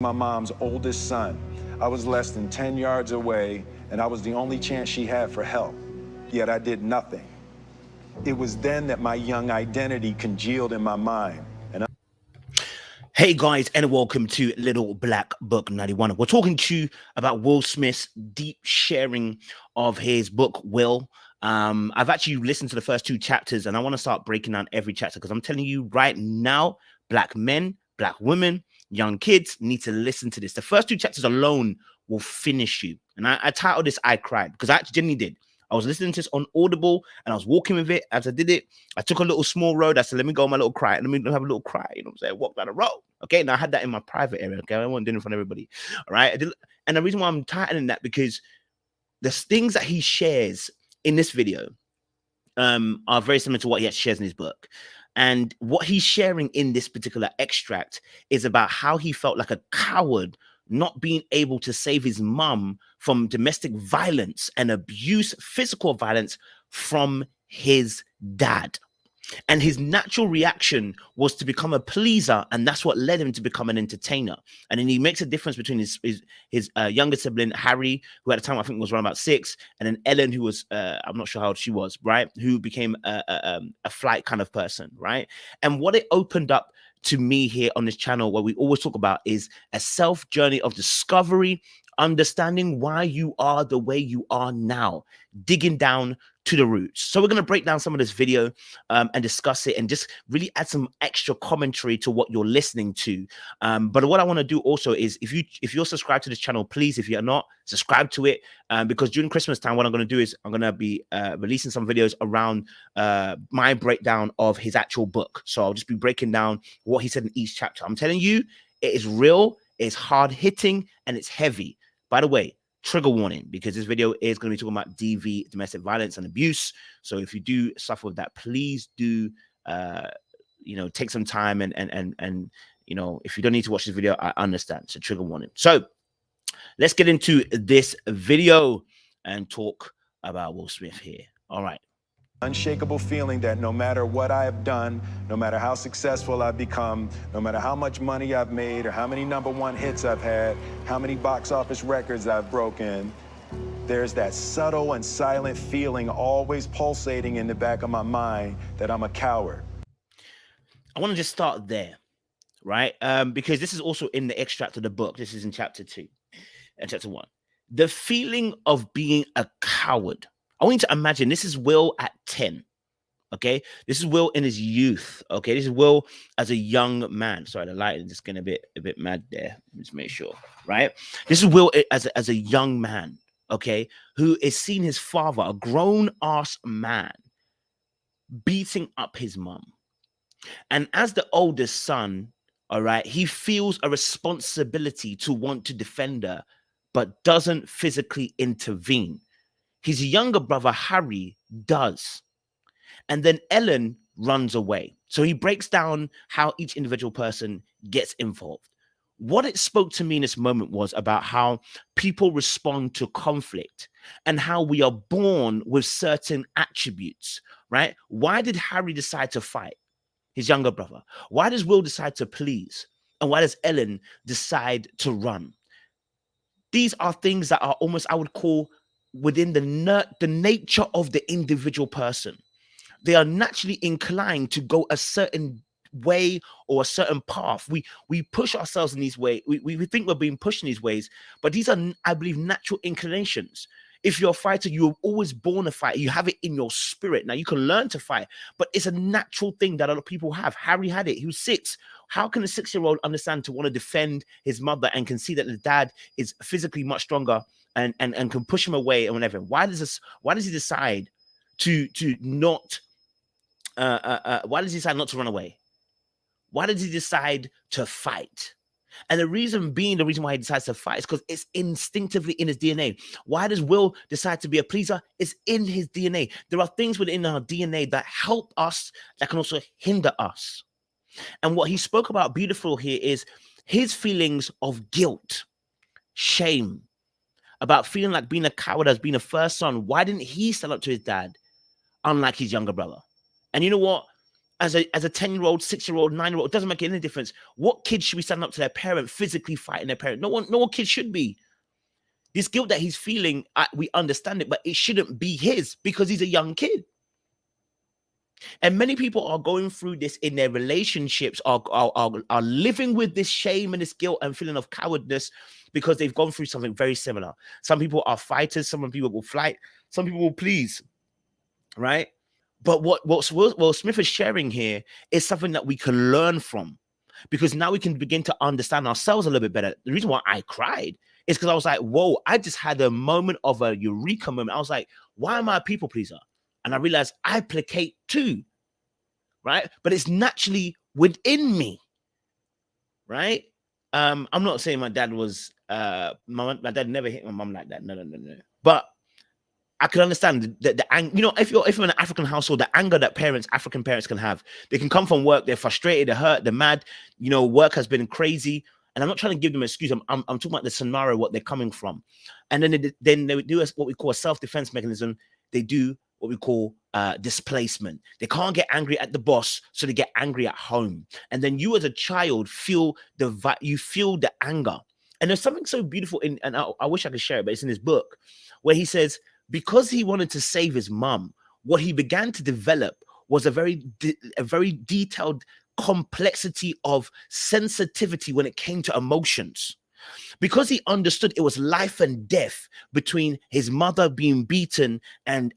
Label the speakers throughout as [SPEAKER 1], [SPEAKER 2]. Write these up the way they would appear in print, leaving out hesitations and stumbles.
[SPEAKER 1] My mom's oldest son. I was less than 10 yards away, and I was the only chance she had for help. Yet I did nothing. It was then that my young identity congealed in my mind.
[SPEAKER 2] Hey guys, and welcome to Little Black Book 91. We're talking to you about Will Smith's deep sharing of his book, Will. I've actually listened to the first two chapters, and I want to start breaking down every chapter because I'm telling you right now, black men, black women, young kids need to listen to this. The first two chapters alone will finish you. And I titled this I Cried because I actually genuinely did. I was listening to this on Audible and I was walking with it. As I did it, I took a little small road. I said, let me go on my little cry. Let me have a little cry. You know what I'm saying? Walk down the road. Okay. Now I had that in my private area. Okay. I wasn't doing it in front of everybody. All right. And the reason why I'm titling that because the things that he shares in this video are very similar to what he shares in his book. And what he's sharing in this particular extract is about how he felt like a coward not being able to save his mum from domestic violence and abuse, physical violence from his dad. And his natural reaction was to become a pleaser, and that's what led him to become an entertainer. And then he makes a difference between his younger sibling Harry, who at the time I think was around about 6, and then Ellen, who was I'm not sure how old she was, right? Who became a flight kind of person, right? And what it opened up to me here on this channel, what we always talk about is a self journey of discovery, understanding why you are the way you are now, digging down to the roots. So we're going to break down some of this video and discuss it and just really add some extra commentary to what you're listening to. But what I want to do also is if you're subscribed to this channel, please, if you're not, subscribe to it because during Christmas time, what I'm going to do is I'm going to be releasing some videos around my breakdown of his actual book. So I'll just be breaking down what he said in each chapter. I'm telling you, it is real, it's hard hitting, and it's heavy. By the way, trigger warning, because this video is going to be talking about DV, domestic violence and abuse. So if you do suffer with that, please do, take some time and if you don't need to watch this video, I understand. So trigger warning. So let's get into this video and talk about Will Smith here. All right.
[SPEAKER 1] Unshakable feeling that no matter what I have done, no matter how successful I've become, no matter how much money I've made or how many #1 hits I've had, how many box office records I've broken, there's that subtle and silent feeling always pulsating in the back of my mind that I'm a coward.
[SPEAKER 2] I want to just start there, right? Because this is also in the extract of the book. This is in chapter 2 and chapter 1. The feeling of being a coward. I want you to imagine this is Will at 10. Okay, this is Will in his youth. Okay, this is Will as a young man. Sorry, the light is just getting a bit mad there. Let's make sure, right? This is Will as a young man. Okay, who is seeing his father, a grown ass man, beating up his mum, and as the oldest son, all right, he feels a responsibility to want to defend her, but doesn't physically intervene. His younger brother, Harry, does. And then Ellen runs away. So he breaks down how each individual person gets involved. What it spoke to me in this moment was about how people respond to conflict and how we are born with certain attributes, right? Why did Harry decide to fight? His younger brother. Why does Will decide to please? And why does Ellen decide to run? These are things that are almost, I would call, within the nature of the individual person. They are naturally inclined to go a certain way or a certain path. We push ourselves in these ways. We think we're being pushed in these ways, but these are, I believe, natural inclinations. If you're a fighter, you're always born a fighter. You have it in your spirit. Now, you can learn to fight, but it's a natural thing that a lot of people have. Harry had it. He was 6. How can a 6-year-old understand to want to defend his mother and can see that the dad is physically much stronger and can push him away and whatever? Why does he decide to not why does he decide not to run away? Why does he decide to fight? And the reason why he decides to fight is because it's instinctively in his DNA. Why does Will decide to be a pleaser? It's in his DNA. There are things within our DNA that help us, that can also hinder us. And what he spoke about beautiful here is his feelings of guilt, shame, about feeling like being a coward as being a first son. Why didn't he stand up to his dad, unlike his younger brother? And you know what? as a 10-year-old, 6-year-old, 9-year-old, it doesn't make any difference. What kid should be standing up to their parent, physically fighting their parent? No one kid should be. This guilt that he's feeling, we understand it, but it shouldn't be his because he's a young kid. And many people are going through this in their relationships, are living with this shame and this guilt and feeling of cowardness because they've gone through something very similar. Some people are fighters, some people will fight, some people will please, right? But what Will Smith is sharing here is something that we can learn from, because now we can begin to understand ourselves a little bit better. The reason why I cried is because I was like, whoa, I just had a moment of a eureka moment. I was like, why am I a people pleaser? And I realized I placate too, right? But it's naturally within me, right? I'm not saying my dad was, my dad never hit my mom like that. No. But I can understand the anger. You know, if you're in an African household, the anger that African parents can have, they can come from work, they're frustrated, they're hurt, they're mad. You know, work has been crazy, and I'm not trying to give them an excuse. I'm talking about the scenario, what they're coming from, and then they do what we call a self-defense mechanism. They do what we call displacement. They can't get angry at the boss, so they get angry at home, and then you as a child feel the anger. And there's something so beautiful in, and I wish I could share it, but it's in his book where he says, because he wanted to save his mom, what he began to develop was a very detailed complexity of sensitivity when it came to emotions. Because he understood it was life and death between his mother being beaten and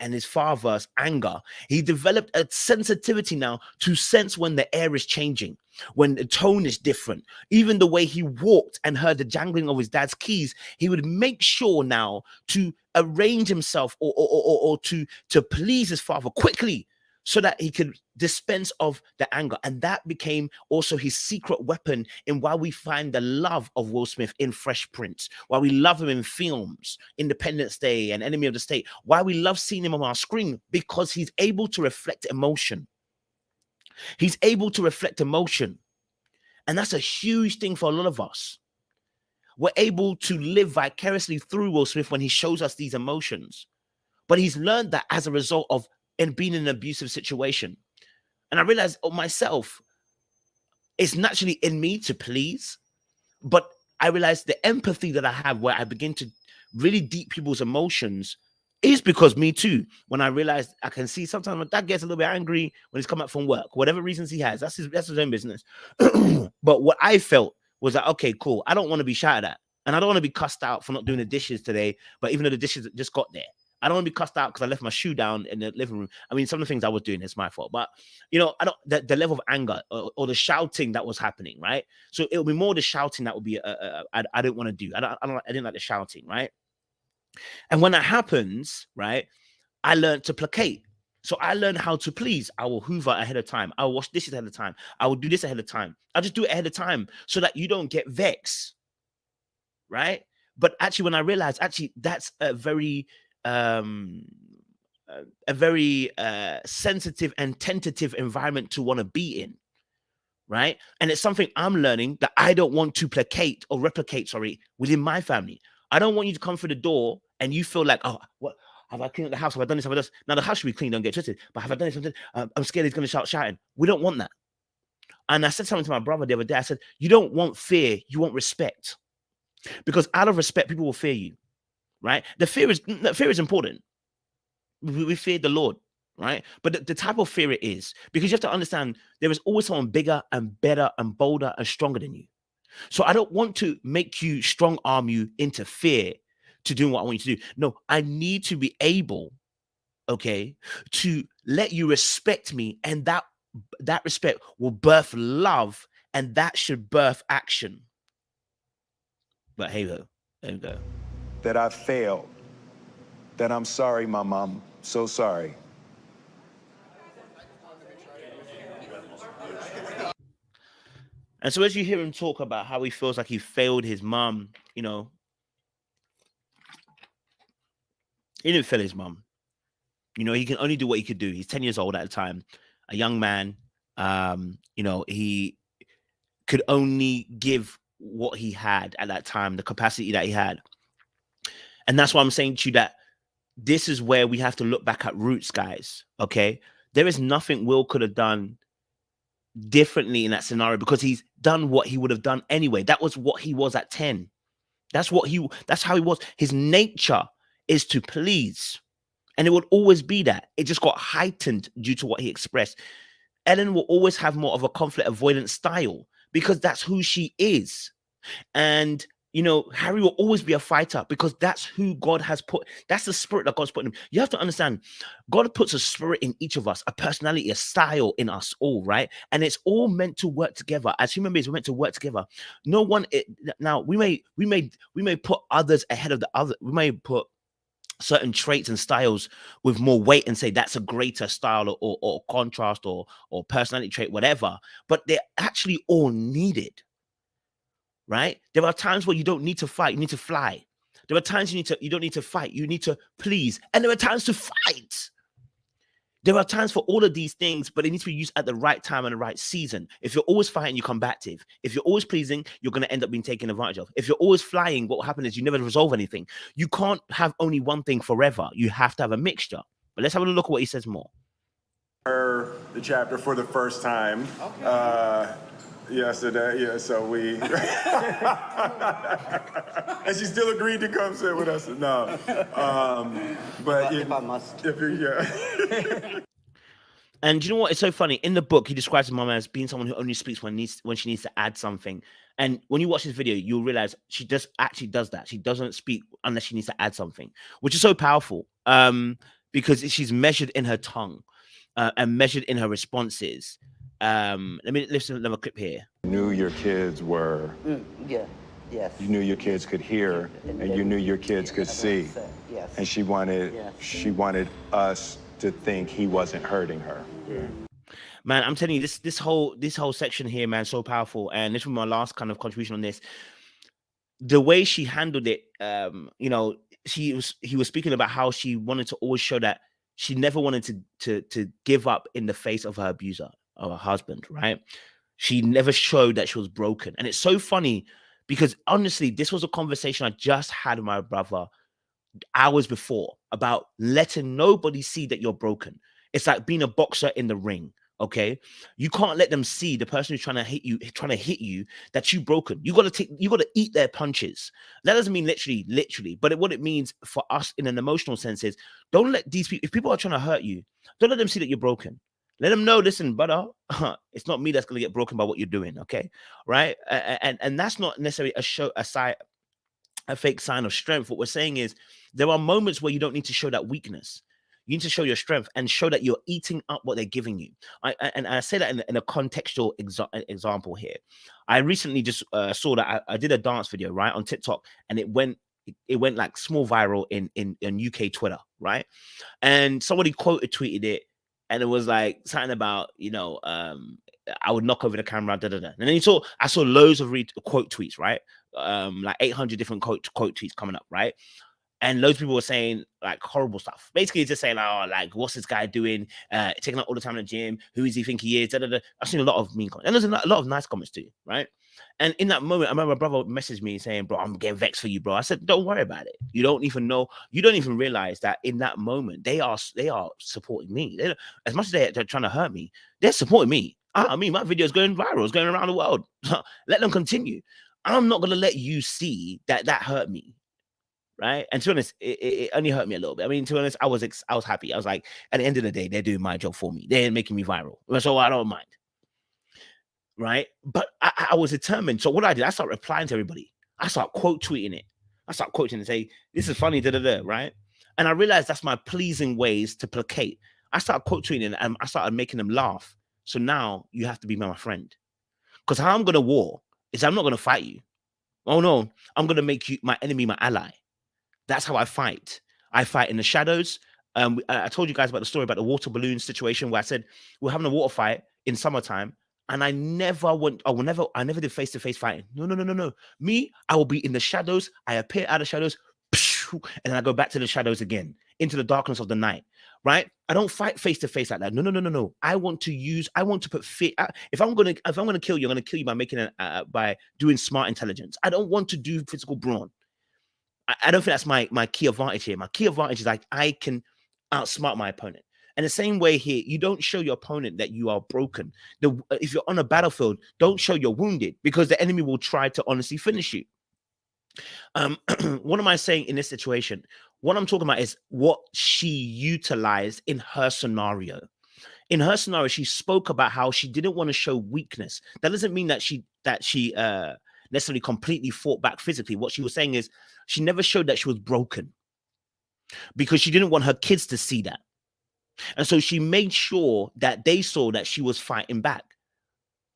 [SPEAKER 2] his father's anger, he developed a sensitivity now to sense when the air is changing, when the tone is different. Even the way he walked and heard the jangling of his dad's keys, he would make sure now to arrange himself or to please his father quickly, so that he could dispense of the anger. And that became also his secret weapon in why we find the love of Will Smith in Fresh Prince, why we love him in films, Independence Day and Enemy of the State, why we love seeing him on our screen, because he's able to reflect emotion. He's able to reflect emotion. And that's a huge thing for a lot of us. We're able to live vicariously through Will Smith when he shows us these emotions. But he's learned that as a result of being in an abusive situation. And I realized myself, it's naturally in me to please, but I realized the empathy that I have, where I begin to really deep people's emotions, is because me too. When I realized I can see sometimes my dad gets a little bit angry when he's come back from work, whatever reasons he has, that's his own business. But what I felt was that, okay, cool, I don't want to be shouted at, and I don't want to be cussed out for not doing the dishes today, but even though the dishes just got there, I don't want to be cussed out because I left my shoe down in the living room. I mean, some of the things I was doing is my fault, but you know, I don't, the level of anger or the shouting that was happening, right? So it would be more the shouting that would be I don't want to do. I didn't like the shouting, right? And when that happens, right, I learned to placate. So I learned how to please. I will hoover ahead of time. I will wash dishes ahead of time. I will do this ahead of time. I'll just do it ahead of time so that you don't get vexed, right? But actually, when I realized, actually, that's a very sensitive and tentative environment to want to be in, right? And it's something I'm learning that I don't want to placate or replicate, within my family. I don't want you to come through the door and you feel like, oh, what have I cleaned the house? Have I done this? Have I done this? Now the house should be clean, don't get twisted. But have I done something? I'm scared he's going to start shouting. We don't want that. And I said something to my brother the other day. I said, you don't want fear, you want respect. Because out of respect, people will fear you, right? The fear is important. We fear the Lord, right? But the type of fear it is, because you have to understand there is always someone bigger and better and bolder and stronger than you. So I don't want to make you strong arm you into fear to doing what I want you to do. No, I need to be able, okay, to let you respect me, and that respect will birth love, and that should birth action. But hey, there you go.
[SPEAKER 1] That I failed. That I'm sorry, my mom. So sorry.
[SPEAKER 2] And so as you hear him talk about how he feels like he failed his mom, you know, he didn't fail his mom. You know, he can only do what he could do. He's 10 years old at the time, a young man. You know, he could only give what he had at that time, the capacity that he had. And that's why I'm saying to you that this is where we have to look back at roots, guys. Okay. There is nothing Will could have done differently in that scenario because he's done what he would have done anyway. That was what he was at 10. That's how he was. His nature is to please. And it would always be that. It just got heightened due to what he expressed. Ellen will always have more of a conflict avoidance style because that's who she is. And Harry will always be a fighter because that's who God has put. That's the spirit that God's put in him. You have to understand, God puts a spirit in each of us, a personality, a style in us all, right? And it's all meant to work together. As human beings, we're meant to work together. No one. Now we may put others ahead of the other. We may put certain traits and styles with more weight and say that's a greater style or contrast or personality trait, whatever. But they're actually all needed. Right? There are times where you don't need to fight, you need to fly. There are times you don't need to fight, you need to please. And there are times to fight. There are times for all of these things, but they need to be used at the right time and the right season. If you're always fighting, you combative. If you're always pleasing, you're going to end up being taken advantage of. If you're always flying, what will happen is you never resolve anything. You can't have only one thing forever. You have to have a mixture. But let's have a look at what he says more.
[SPEAKER 1] The chapter for the first time. Okay. Yesterday, yeah, so we and she still agreed to come sit with us. No, but if I must, yeah.
[SPEAKER 2] And you know what? It's so funny. In the book, he describes his mom as being someone who only speaks when she needs to add something. And when you watch this video, you'll realize she just actually does that. She doesn't speak unless she needs to add something, which is so powerful because she's measured in her tongue and measured in her responses. Let me listen to another clip here.
[SPEAKER 1] You knew your kids were.
[SPEAKER 3] Yes.
[SPEAKER 1] You knew your kids could hear, and you knew your kids could see.
[SPEAKER 3] Yes.
[SPEAKER 1] And she wanted us to think he wasn't hurting her.
[SPEAKER 3] Yeah.
[SPEAKER 2] Man, I'm telling you, this whole section here, man, so powerful. And this was my last kind of contribution on this. The way she handled it, he was speaking about how she wanted to always show that she never wanted to give up in the face of her abuser or her husband, right? She never showed that she was broken. And it's so funny because honestly, this was a conversation I just had with my brother hours before about letting nobody see that you're broken. It's like being a boxer in the ring. Okay, you can't let them see the person who's trying to hit you that you broken. You got to eat their punches. That doesn't mean literally, but what it means for us in an emotional sense is don't let these people, if people are trying to hurt you, don't let them see that you're broken. Let them know, listen, brother, it's not me that's going to get broken by what you're doing. Okay, right? And that's not necessarily a fake sign of strength. What we're saying is there are moments where you don't need to show that weakness. You need to show your strength and show that you're eating up what they're giving you. I say that in a contextual example here. I recently just saw that I did a dance video, right, on TikTok, and it went like small viral in UK Twitter, right? And somebody tweeted it, and it was like something about, I would knock over the camera, da da da. And then I saw loads of quote tweets, right? Like 800 different quote tweets coming up, right? And loads of people were saying like horrible stuff. Basically, just saying, oh, like, what's this guy doing? Taking up all the time in the gym. Who does he think he is? Da, da, da. I've seen a lot of mean comments. And there's a lot of nice comments too, right? And in that moment, I remember my brother messaged me saying, bro, I'm getting vexed for you, bro. I said, don't worry about it. You don't even know. You don't even realize that in that moment, they are supporting me. As much as they're trying to hurt me, they're supporting me. I mean, my video is going viral. It's going around the world. Let them continue. I'm not going to let you see that hurt me. Right. And to be honest, it only hurt me a little bit. I mean, to be honest, I was happy. I was like, at the end of the day, they're doing my job for me. They're making me viral. So I don't mind. Right. But I was determined. So what I did, I started replying to everybody. I started quote tweeting it. I started quoting and say, this is funny, right? And I realized that's my pleasing ways to placate. I started quote tweeting and I started making them laugh. So now you have to be my friend. Because how I'm going to war is I'm not going to fight you. Oh, no, I'm going to make you my enemy, my ally. That's how I fight. I fight in the shadows. I told you guys about the story about the water balloon situation where I said we're having a water fight in summertime, and I never did face-to-face fighting. No. Me, I will be in the shadows. I appear out of shadows, and then I go back to the shadows again, into the darkness of the night. Right? I don't fight face-to-face like that. No. I want to put fear. If I'm gonna kill you, I'm gonna kill you by doing smart intelligence. I don't want to do physical brawn. I don't think that's my key advantage here. My key advantage is I can outsmart my opponent. And the same way here, you don't show your opponent that you are broken. If you're on a battlefield, don't show you're wounded, because the enemy will try to honestly finish you. What am I saying in this situation? What I'm talking about is what she utilized in her scenario. In her scenario, she spoke about how she didn't want to show weakness. That doesn't mean that she necessarily completely fought back physically. What she was saying is she never showed that she was broken, because she didn't want her kids to see that. And so she made sure that they saw that she was fighting back.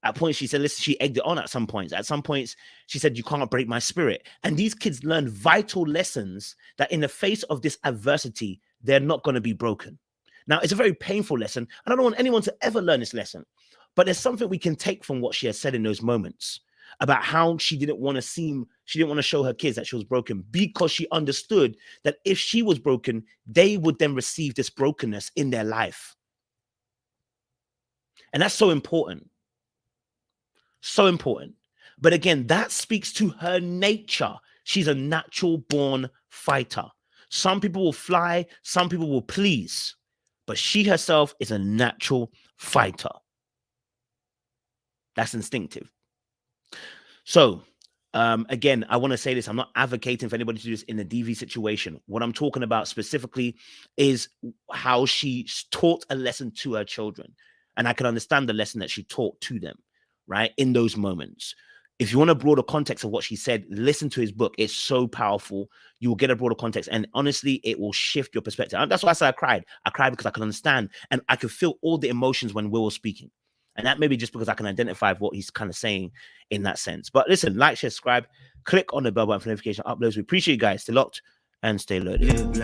[SPEAKER 2] At points, she said, listen, she egged it on at some points. At some points, she said, you can't break my spirit. And these kids learn vital lessons that in the face of this adversity, they're not going to be broken. Now, it's a very painful lesson, and I don't want anyone to ever learn this lesson. But there's something we can take from what she has said in those moments about how she didn't want to show her kids that she was broken, because she understood that if she was broken, they would then receive this brokenness in their life. And that's so important. So important. But again, that speaks to her nature. She's a natural born fighter. Some people will fly, some people will please, but she herself is a natural fighter. That's instinctive. So, again, I want to say this. I'm not advocating for anybody to do this in the DV situation. What I'm talking about specifically is how she taught a lesson to her children. And I can understand the lesson that she taught to them, right, in those moments. If you want a broader context of what she said, listen to his book. It's so powerful. You will get a broader context. And honestly, it will shift your perspective. And that's why I said I cried. I cried because I could understand. And I could feel all the emotions when Will was speaking. And that may be just because I can identify what he's kind of saying in that sense. But listen, like, share, subscribe, click on the bell button for notification uploads. We appreciate you guys. Stay locked and stay loaded.